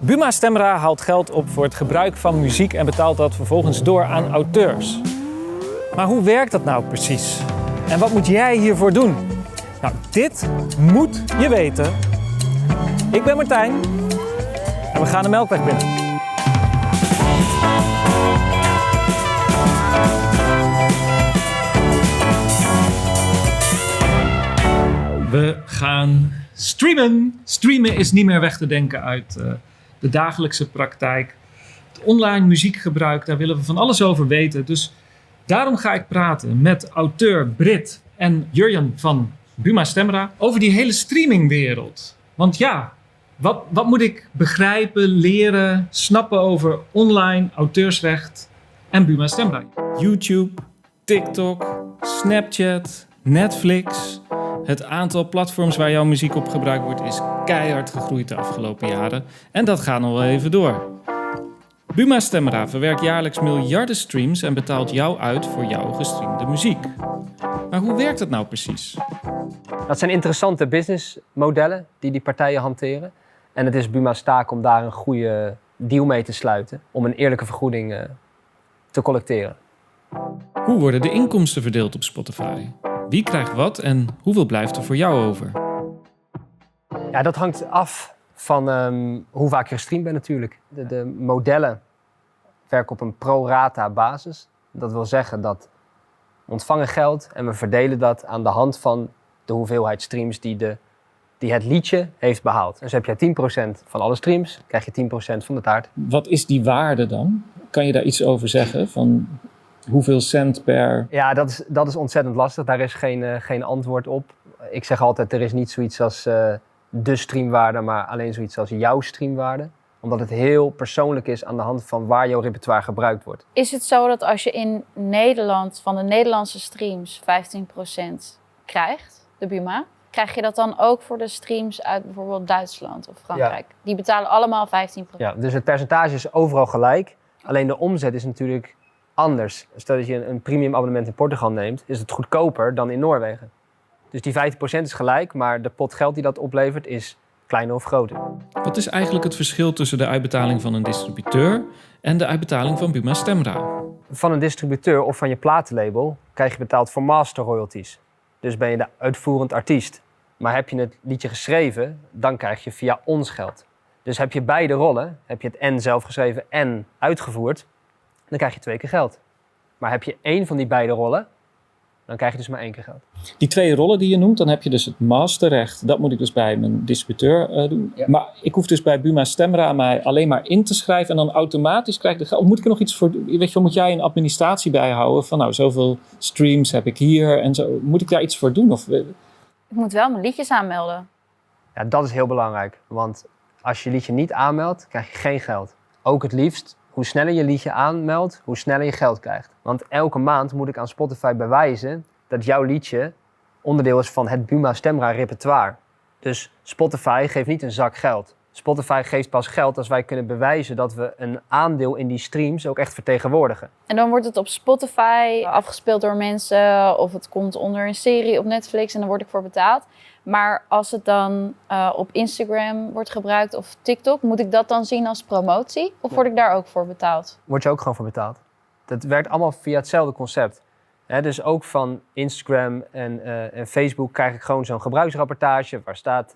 Buma Stemra haalt geld op voor het gebruik van muziek en betaalt dat vervolgens door aan auteurs. Maar hoe werkt dat nou precies? En wat moet jij hiervoor doen? Nou, dit moet je weten. Ik ben Martijn en we gaan de Melkweg binnen. We gaan streamen. Streamen is niet meer weg te denken uit de dagelijkse praktijk. Het online muziekgebruik, daar willen we van alles over weten. Dus daarom ga ik praten met auteur Brit en Jurjen van Buma Stemra over die hele streamingwereld. Want ja, wat moet ik begrijpen, leren, snappen over online auteursrecht en Buma Stemra? YouTube, TikTok, Snapchat, Netflix. Het aantal platforms waar jouw muziek op gebruikt wordt is keihard gegroeid de afgelopen jaren. En dat gaat nog wel even door. Buma Stemra verwerkt jaarlijks miljarden streams en betaalt jou uit voor jouw gestreamde muziek. Maar hoe werkt dat nou precies? Dat zijn interessante businessmodellen die partijen hanteren. En het is Buma's taak om daar een goede deal mee te sluiten. Om een eerlijke vergoeding te collecteren. Hoe worden de inkomsten verdeeld op Spotify? Wie krijgt wat en hoeveel blijft er voor jou over? Ja, dat hangt af van hoe vaak je gestreamd bent natuurlijk. De modellen werken op een pro-rata basis. Dat wil zeggen dat we ontvangen geld en we verdelen dat aan de hand van de hoeveelheid streams die het liedje heeft behaald. Dus heb je 10% van alle streams, krijg je 10% van de taart. Wat is die waarde dan? Kan je daar iets over zeggen? Van hoeveel cent per... Ja, dat is ontzettend lastig. Daar is geen antwoord op. Ik zeg altijd, er is niet zoiets als de streamwaarde, maar alleen zoiets als jouw streamwaarde. Omdat het heel persoonlijk is aan de hand van waar jouw repertoire gebruikt wordt. Is het zo dat als je in Nederland van de Nederlandse streams 15% krijgt, de Buma, krijg je dat dan ook voor de streams uit bijvoorbeeld Duitsland of Frankrijk? Ja. Die betalen allemaal 15%. Ja, dus het percentage is overal gelijk. Alleen de omzet is natuurlijk anders. Stel dat je een premium abonnement in Portugal neemt, is het goedkoper dan in Noorwegen. Dus die 15% is gelijk, maar de pot geld die dat oplevert is kleiner of groter. Wat is eigenlijk het verschil tussen de uitbetaling van een distributeur en de uitbetaling van Buma Stemra? Van een distributeur of van je platenlabel krijg je betaald voor master royalties. Dus ben je de uitvoerend artiest. Maar heb je het liedje geschreven, dan krijg je via ons geld. Dus heb je beide rollen, heb je het en zelf geschreven en uitgevoerd, dan krijg je 2 keer geld. Maar heb je 1 van die beide rollen, dan krijg je dus maar 1 keer geld. Die 2 rollen die je noemt, dan heb je dus het masterrecht. Dat moet ik dus bij mijn distributeur doen. Ja. Maar ik hoef dus bij Buma Stemra mij alleen maar in te schrijven en dan automatisch krijg ik de geld. Of moet ik er nog iets voor? Weet je, moet jij een administratie bijhouden van nou, zoveel streams heb ik hier en zo. Moet ik daar iets voor doen? Of... Ik moet wel mijn liedjes aanmelden. Ja, dat is heel belangrijk. Want als je liedje niet aanmeldt, krijg je geen geld. Ook het liefst, hoe sneller je liedje aanmeldt, hoe sneller je geld krijgt. Want elke maand moet ik aan Spotify bewijzen dat jouw liedje onderdeel is van het Buma Stemra repertoire. Dus Spotify geeft niet een zak geld. Spotify geeft pas geld als wij kunnen bewijzen dat we een aandeel in die streams ook echt vertegenwoordigen. En dan wordt het op Spotify afgespeeld door mensen of het komt onder een serie op Netflix en dan word ik voor betaald. Maar als het dan op Instagram wordt gebruikt of TikTok, moet ik dat dan zien als promotie? Of word ik daar ook voor betaald? Word je ook gewoon voor betaald. Dat werkt allemaal via hetzelfde concept. Dus ook van Instagram en Facebook krijg ik gewoon zo'n gebruiksrapportage waar staat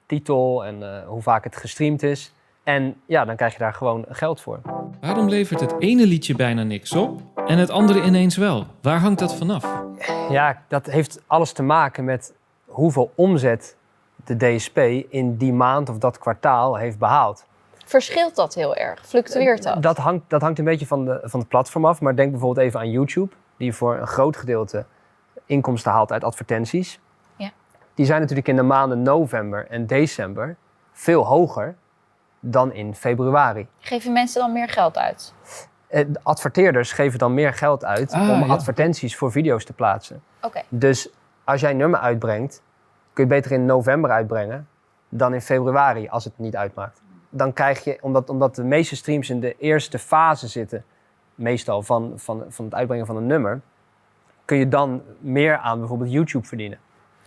titel en hoe vaak het gestreamd is. En ja, dan krijg je daar gewoon geld voor. Waarom levert het ene liedje bijna niks op en het andere ineens wel? Waar hangt dat vanaf? Ja, dat heeft alles te maken met hoeveel omzet de DSP in die maand of dat kwartaal heeft behaald. Verschilt dat heel erg? Fluctueert dat? Dat hangt een beetje van het platform af. Maar denk bijvoorbeeld even aan YouTube, die voor een groot gedeelte inkomsten haalt uit advertenties. Ja. Die zijn natuurlijk in de maanden november en december veel hoger dan in februari. Geven mensen dan meer geld uit? De adverteerders geven dan meer geld uit om advertenties voor video's te plaatsen. Okay. Dus als jij een nummer uitbrengt, kun je het beter in november uitbrengen dan in februari als het niet uitmaakt. Dan krijg je, omdat de meeste streams in de eerste fase zitten, meestal van het uitbrengen van een nummer, kun je dan meer aan bijvoorbeeld YouTube verdienen.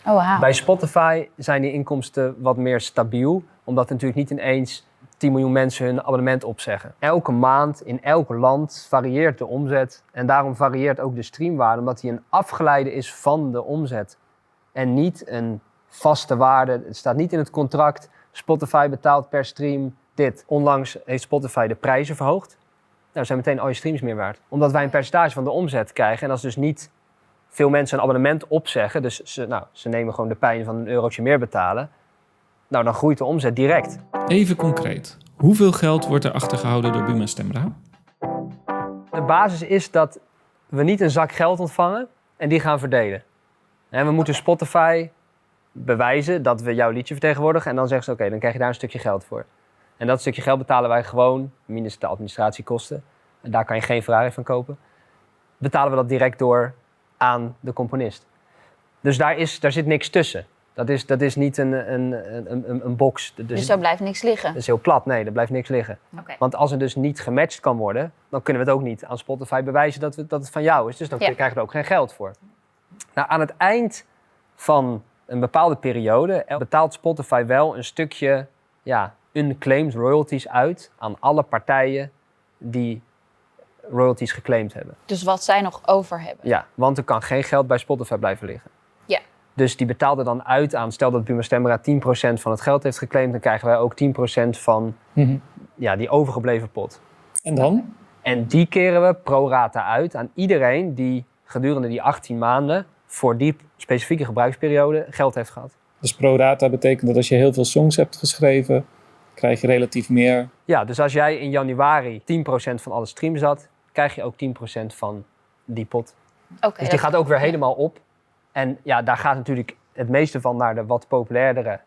Oh, wow. Bij Spotify zijn die inkomsten wat meer stabiel, omdat er natuurlijk niet ineens 10 miljoen mensen hun abonnement opzeggen. Elke maand in elk land varieert de omzet. En daarom varieert ook de streamwaarde, omdat die een afgeleide is van de omzet. En niet een vaste waarde. Het staat niet in het contract. Spotify betaalt per stream dit. Onlangs heeft Spotify de prijzen verhoogd. Nou, zijn meteen al je streams meer waard. Omdat wij een percentage van de omzet krijgen. En als dus niet veel mensen een abonnement opzeggen. Dus ze nemen gewoon de pijn van €1 meer betalen. Nou, dan groeit de omzet direct. Even concreet. Hoeveel geld wordt er achtergehouden door Buma Stemra? De basis is dat we niet een zak geld ontvangen en die gaan verdelen. En we moeten Spotify bewijzen dat we jouw liedje vertegenwoordigen. En dan zeggen ze, oké, dan krijg je daar een stukje geld voor. En dat stukje geld betalen wij gewoon, minus de administratiekosten. En daar kan je geen Ferrari van kopen. Betalen we dat direct door aan de componist. Dus daar zit niks tussen. Dat is niet een box. Dus daar blijft niks liggen? Dat is heel plat, nee, er blijft niks liggen. Okay. Want als er dus niet gematcht kan worden, dan kunnen we het ook niet aan Spotify bewijzen dat het van jou is. Dus dan krijgen we er ook geen geld voor. Nou, aan het eind van een bepaalde periode betaalt Spotify wel een stukje unclaimed royalties uit aan alle partijen die royalties geclaimd hebben. Dus wat zij nog over hebben? Ja, want er kan geen geld bij Spotify blijven liggen. Ja. Dus die betaalde dan uit aan, stel dat Buma Stemra 10% van het geld heeft geclaimd, dan krijgen wij ook 10% van die overgebleven pot. En dan? En die keren we pro rata uit aan iedereen die gedurende die 18 maanden voor die specifieke gebruiksperiode geld heeft gehad. Dus pro rata betekent dat als je heel veel songs hebt geschreven, krijg je relatief meer. Ja, dus als jij in januari 10% van alle streams had, krijg je ook 10% van die pot. Okay, dus die gaat ook weer helemaal op. En ja, daar gaat natuurlijk het meeste van naar de wat populairdere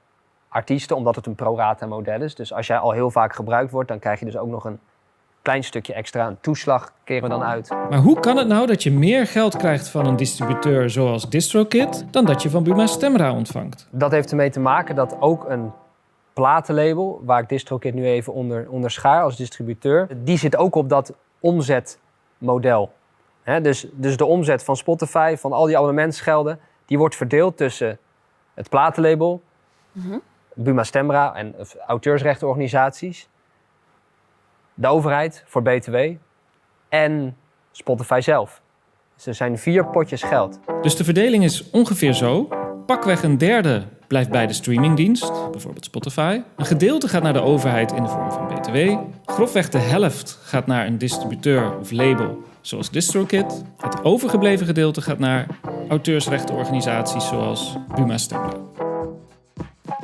artiesten, omdat het een pro-rata model is. Dus als jij al heel vaak gebruikt wordt, dan krijg je dus ook nog een klein stukje extra. Een toeslag keren we dan uit. Maar hoe kan het nou dat je meer geld krijgt van een distributeur zoals DistroKid dan dat je van Buma Stemra ontvangt? Dat heeft ermee te maken dat ook een platenlabel, waar ik DistroKid nu even onder schaar als distributeur, die zit ook op dat omzetmodel. Dus de omzet van Spotify, van al die abonnementsgelden, die wordt verdeeld tussen het platenlabel, Buma Stemra en auteursrechtenorganisaties, de overheid voor BTW en Spotify zelf. Dus er zijn 4 potjes geld. Dus de verdeling is ongeveer zo. Pakweg een derde blijft bij de streamingdienst, bijvoorbeeld Spotify. Een gedeelte gaat naar de overheid in de vorm van BTW. Grofweg de helft gaat naar een distributeur of label, zoals DistroKid. Het overgebleven gedeelte gaat naar auteursrechtenorganisaties zoals Buma Stemra.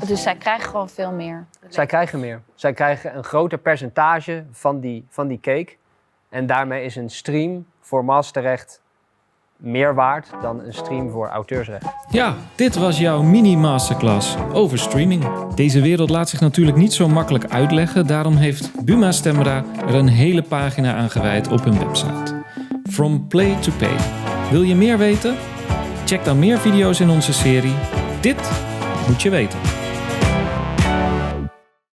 Dus zij krijgen gewoon veel meer? Zij krijgen meer. Zij krijgen een groter percentage van die cake. En daarmee is een stream voor masterrecht meer waard dan een stream voor auteursrecht. Ja, dit was jouw mini-masterclass over streaming. Deze wereld laat zich natuurlijk niet zo makkelijk uitleggen. Daarom heeft Buma Stemra er een hele pagina aan gewijd op hun website. From Play to Pay. Wil je meer weten? Check dan meer video's in onze serie. Dit moet je weten.